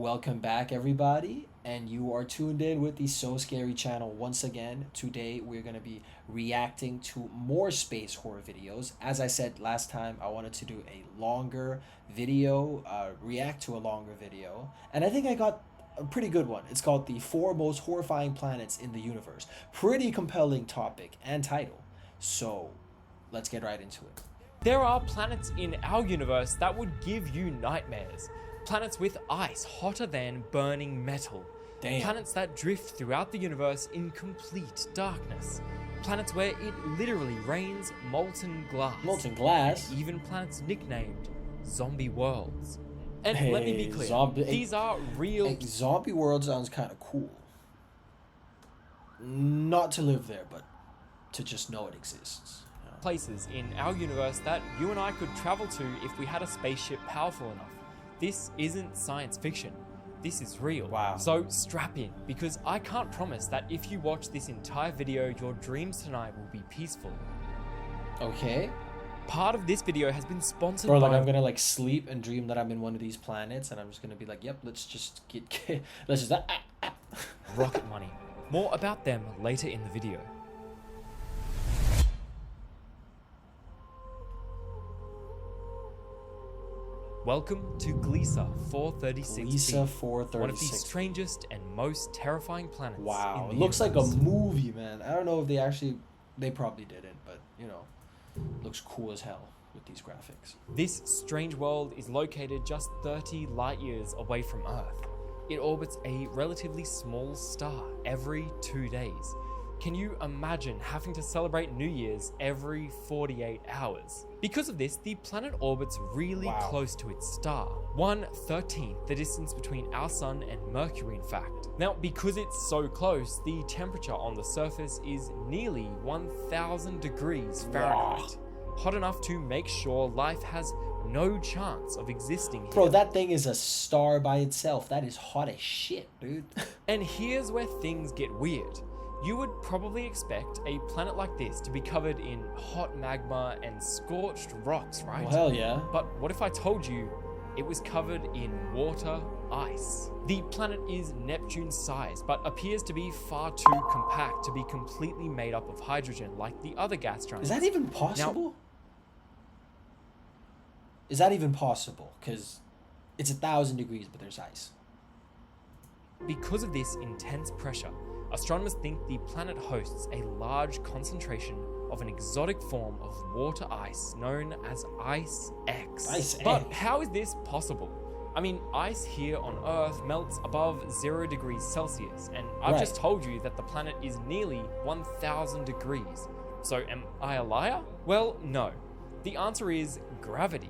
Welcome back, everybody, and you are tuned in with the So Scary channel once again. Today, we're going to be reacting to more space horror videos. As I said last time, I wanted to do a longer video, react to a longer video, and I think I got a pretty good one. It's called The Four Most Horrifying Planets in the Universe. Pretty compelling topic and title. So, let's get right into it. There are planets in our universe that would give you nightmares. Planets with ice hotter than burning metal. Damn. Planets that drift throughout the universe in complete darkness. Planets where it literally rains molten glass. Molten glass? Even planets nicknamed zombie worlds. And Hey, let me be clear, these are real... Hey, zombie world sounds kind of cool. Not to live there, but to just know it exists. You know? places in our universe that you and I could travel to if we had a spaceship powerful enough. This isn't science fiction. This is real. Wow. So strap in, because I can't promise that if you watch this entire video, your dreams tonight will be peaceful. Okay. Part of this video has been sponsored Bro, like by... I'm gonna like sleep and dream that I'm in one of these planets, and I'm just gonna be like, yep, let's just get let's just Rocket Money. More about them later in the video. Welcome to Gliese 436b. Gliese 436. One of the strangest and most terrifying planets. Wow, in it the looks like a universe. movie, man. I don't know if they probably didn't, but you know, looks cool as hell with these graphics. This strange world is located just 30 light years away from Earth. It orbits a relatively small star every 2 days. Can you imagine having to celebrate New Year's every 48 hours? Because of this, the planet orbits really close to its star. 1/13 the distance between our sun and Mercury, in fact. Now, because it's so close, the temperature on the surface is nearly 1000 degrees Fahrenheit. Hot enough to make sure life has no chance of existing here. Bro, that thing is a star by itself. That is hot as shit, dude. And here's where things get weird. You would probably expect a planet like this to be covered in hot magma and scorched rocks, right? Well, hell yeah. But what if I told you it was covered in water ice? The planet is Neptune's size, but appears to be far too compact to be completely made up of hydrogen like the other gas giants. Is that even possible? Is that even possible? Because it's 1,000 degrees, but there's ice. Because of this intense pressure, astronomers think the planet hosts a large concentration of an exotic form of water ice known as Ice X. Ice But X. how is this possible? I mean, ice here on Earth melts above 0 degrees Celsius, and I've just told you that the planet is nearly 1000 degrees. So am I a liar? Well, no. The answer is gravity.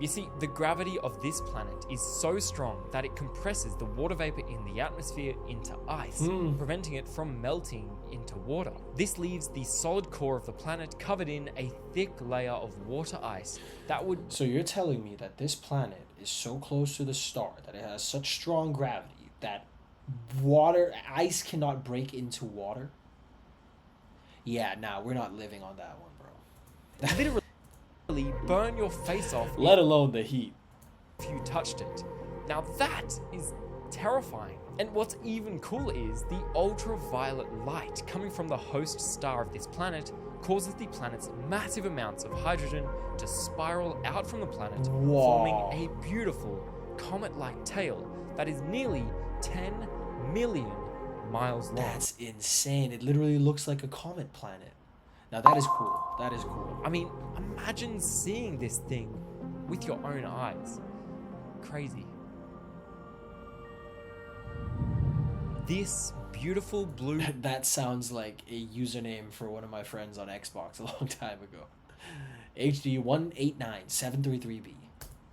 You see, the gravity of this planet is so strong that it compresses the water vapor in the atmosphere into ice, preventing it from melting into water. This leaves the solid core of the planet covered in a thick layer of water ice that would... So you're telling me that this planet is so close to the star, that it has such strong gravity, that ice cannot break into water? Yeah, nah, we're not living on that one, bro. literally burn your face off Let alone the heat. if you touched it. Now that is terrifying. And what's even cooler is the ultraviolet light coming from the host star of this planet causes the planet's massive amounts of hydrogen to spiral out from the planet, forming a beautiful comet-like tail that is nearly 10 million miles long. That's insane. It literally looks like a comet planet. Now that is cool. That is cool. I mean, imagine seeing this thing with your own eyes. Crazy. This beautiful blue... That sounds like a username for one of my friends on Xbox a long time ago. HD189733B.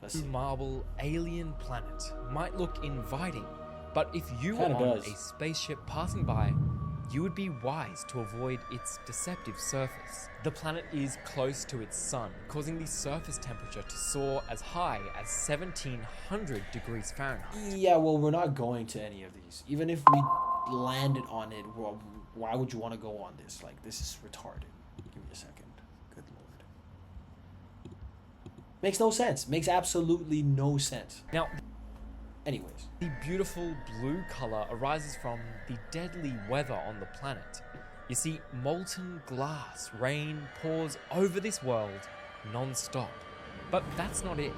Let's see. marble alien planet might look inviting, but if you were Kinda on does. a spaceship passing by, you would be wise to avoid its deceptive surface. The planet is close to its sun, causing the surface temperature to soar as high as 1700 degrees Fahrenheit. Yeah, well, we're not going to any of these. Even if we landed on it, well, why would you want to go on this? Like, this is retarded. Give me a second. Good lord. Makes no sense. Makes absolutely no sense. Now, Anyways. The beautiful blue color arises from the deadly weather on the planet. You see, molten glass rain pours over this world non-stop. But that's not it.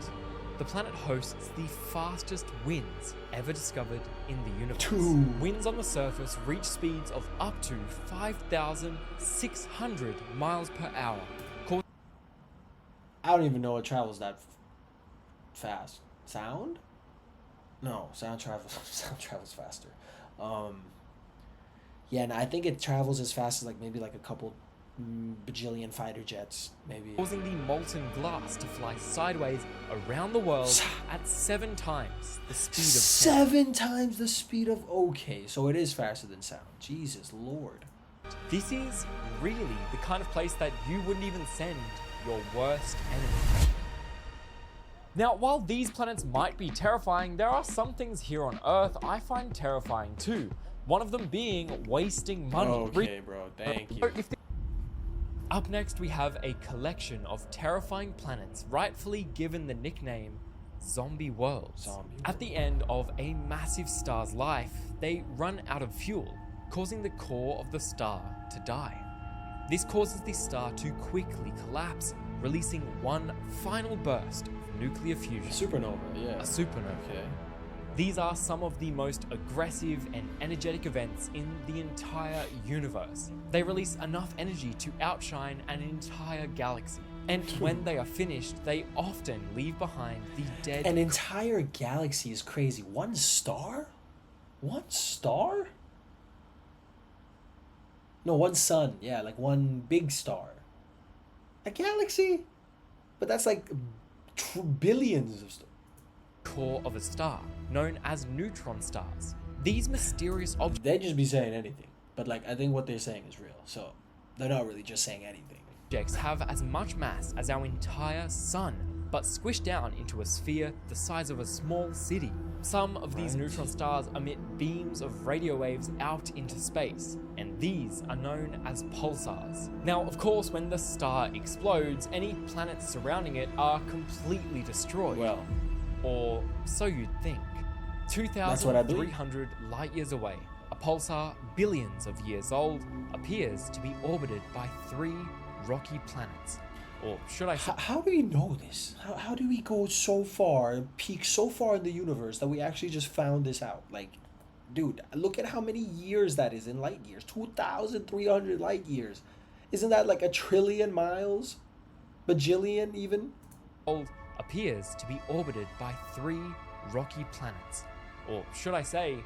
The planet hosts the fastest winds ever discovered in the universe. Dude. Winds on the surface reach speeds of up to 5,600 miles per hour. I don't even know what travels that fast. Sound? No, sound travels faster. Yeah, and I think it travels as fast as like maybe like a couple bajillion fighter jets, maybe. Causing the molten glass to fly sideways around the world at 7 times the speed of sound. 7 times the speed of. Okay, so it is faster than sound. Jesus Lord. This is really the kind of place that you wouldn't even send your worst enemy. Now, while these planets might be terrifying, there are some things here on Earth I find terrifying too. One of them being wasting money. Okay, bro. Thank you. Up next, we have a collection of terrifying planets rightfully given the nickname Zombie Worlds. At the end of a massive star's life, they run out of fuel, causing the core of the star to die. This causes the star to quickly collapse, releasing one final burst of nuclear fusion. Supernova, yeah. A supernova. Okay. These are some of the most aggressive and energetic events in the entire universe. They release enough energy to outshine an entire galaxy. And when they are finished, they often leave behind the dead. An entire galaxy is crazy. One star? One star? No, one sun. Yeah, like one big star. A galaxy? But that's like billions of stars. Core of a star, known as neutron stars. These mysterious They'd just be saying anything. But like, I think what they're saying is real. So they're not really just saying anything. objects have as much mass as our entire sun, but squished down into a sphere the size of a small city. Some of these neutron stars emit beams of radio waves out into space, and these are known as pulsars. Now, of course, when the star explodes, any planets surrounding it are completely destroyed. Well, or so you'd think. That's what I believe. 2,300 light years away, a pulsar billions of years old appears to be orbited by 3 rocky planets. Or should I say... How do we know this? How do we go so far, peak so far in the universe that we actually just found this out? Like, dude, look at how many years that is in light years. 2,300 light years. Isn't that like a trillion miles? Bajillion even? appears to be orbited by 3 rocky planets. Or should I say,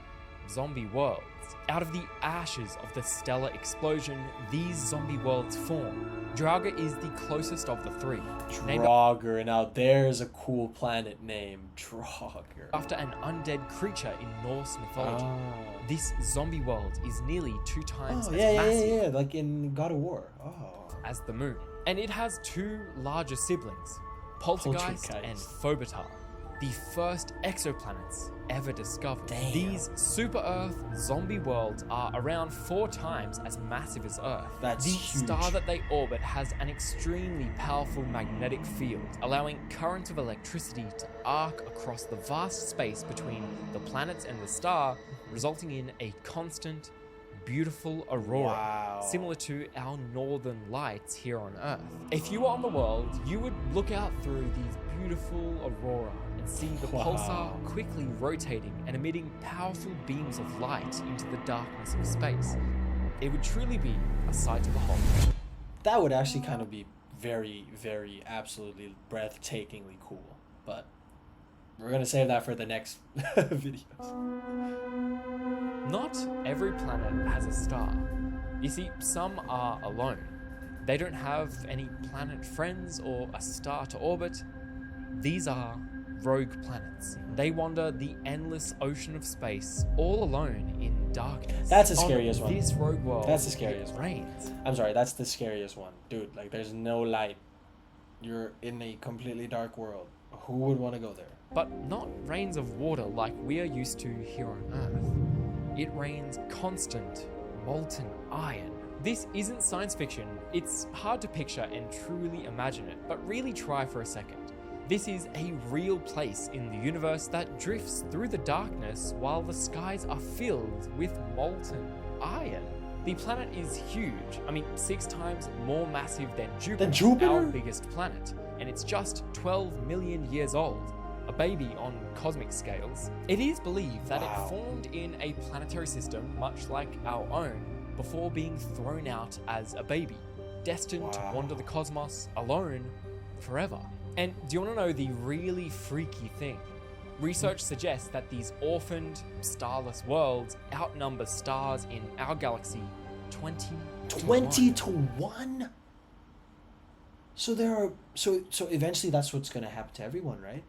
zombie worlds. Out of the ashes of the stellar explosion, these zombie worlds form. Draugr is the closest of the 3. Draugr. Now there's a cool planet name. Draugr. After an undead creature in Norse mythology. Oh. This zombie world is nearly 2 times as yeah, massive yeah, like in God of War. Oh. as the moon. And it has 2 larger siblings, Poltergeist and Phobetar, the first exoplanets ever discovered. Damn. These super-Earth zombie worlds are around 4 times as massive as Earth. That's the huge. star that they orbit has an extremely powerful magnetic field, allowing currents of electricity to arc across the vast space between the planets and the star, resulting in a constant, beautiful aurora, Wow. similar to our northern lights here on Earth. If you were on the world, you would look out through these beautiful aurora and see the Wow. pulsar quickly rotating and emitting powerful beams of light into the darkness of space. It would truly be a sight to behold. That would actually kind of be very, very, absolutely breathtakingly cool. But we're going to save that for the next videos. Not every planet has a star. You see, some are alone. They don't have any planet friends or a star to orbit. These are rogue planets. They wander the endless ocean of space all alone in darkness. That's the scariest one. This rogue world, That's the scariest it one. rains. I'm sorry, that's the scariest one. Dude, like there's no light. You're in a completely dark world. Who would want to go there? But not rains of water like we are used to here on Earth. It rains constant, molten iron. This isn't science fiction. It's hard to picture and truly imagine it, but really try for a second. This is a real place in the universe that drifts through the darkness while the skies are filled with molten iron. The planet is huge. I mean, 6 times more massive than Jupiter, our biggest planet, and it's just 12 million years old. A baby on cosmic scales. It is believed that it formed in a planetary system much like our own before being thrown out as a baby, destined to wander the cosmos alone forever. And do you want to know the really freaky thing? Research suggests that these orphaned, starless worlds outnumber stars in our galaxy 20 to 1? So there are so eventually that's what's going to happen to everyone, right?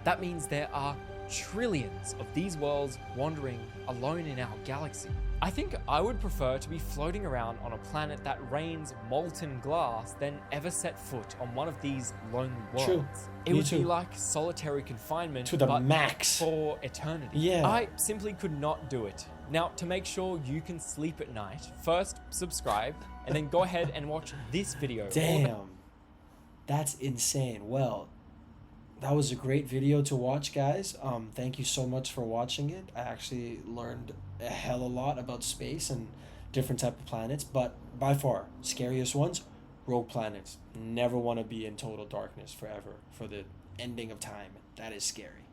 That means there are trillions of these worlds wandering alone in our galaxy. I think I would prefer to be floating around on a planet that rains molten glass than ever set foot on one of these lonely worlds. True. It would be like solitary confinement to the but max for eternity. Yeah. I simply could not do it. Now, to make sure you can sleep at night, first subscribe and then go ahead and watch this video. Damn. That's insane. Well, that was a great video to watch, guys. Thank you so much for watching it. I actually learned a hell of a lot about space and different type of planets, but by far scariest ones, rogue planets. Never want to be in total darkness forever for the ending of time. That is scary.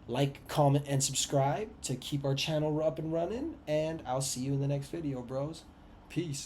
Like, comment, and subscribe to keep our channel up and running, and I'll see you in the next video, bros. Peace.